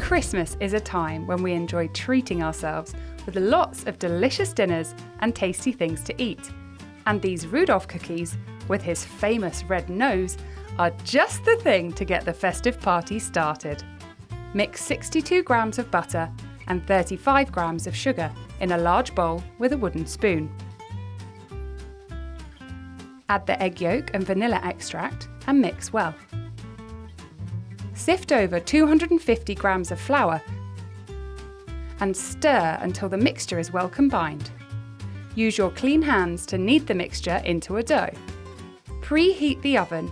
Christmas is a time when we enjoy treating ourselves with lots of delicious dinners and tasty things to eat. And these Rudolph cookies, with his famous red nose, are just the thing to get the festive party started. Mix 62 grams of butter and 35 grams of sugar in a large bowl with a wooden spoon. Add the egg yolk and vanilla extract and mix well. Sift over 250 grams of flour and stir until the mixture is well combined. Use your clean hands to knead the mixture into a dough. Preheat the oven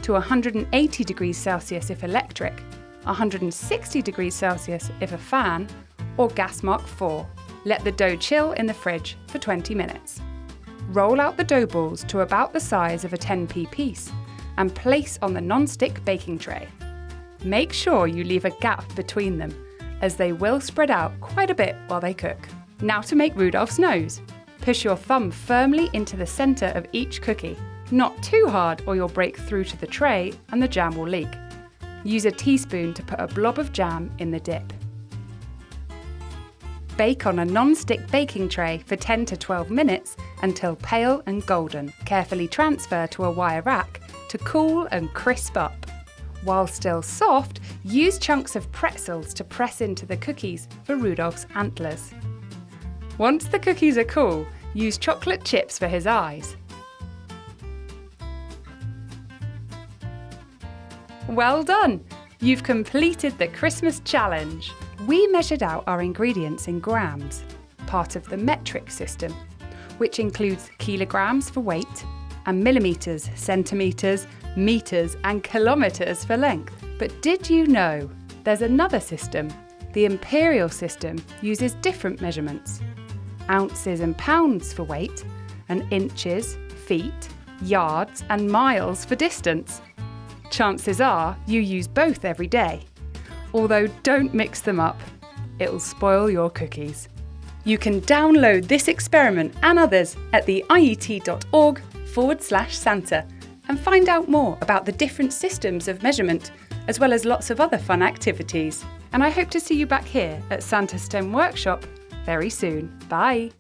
to 180 degrees Celsius if electric, 160 degrees Celsius if a fan, or gas mark 4. Let the dough chill in the fridge for 20 minutes. Roll out the dough balls to about the size of a 10p piece and place on the non-stick baking tray. Make sure you leave a gap between them, as they will spread out quite a bit while they cook. Now to make Rudolph's nose. Push your thumb firmly into the centre of each cookie. Not too hard or you'll break through to the tray and the jam will leak. Use a teaspoon to put a blob of jam in the dip. Bake on a non-stick baking tray for 10 to 12 minutes until pale and golden. Carefully transfer to a wire rack to cool and crisp up. While still soft, use chunks of pretzels to press into the cookies for Rudolph's antlers. Once the cookies are cool, use chocolate chips for his eyes. Well done! You've completed the Christmas challenge. We measured out our ingredients in grams, part of the metric system, which includes kilograms for weight and millimetres, centimetres, metres and kilometres for length. But did you know there's another system? The imperial system uses different measurements. Ounces and pounds for weight, and inches, feet, yards and miles for distance. Chances are you use both every day. Although don't mix them up, it'll spoil your cookies. You can download this experiment and others at the iet.org/Santa and find out more about the different systems of measurement, as well as lots of other fun activities. And I hope to see you back here at Santa's STEM Workshop very soon. Bye!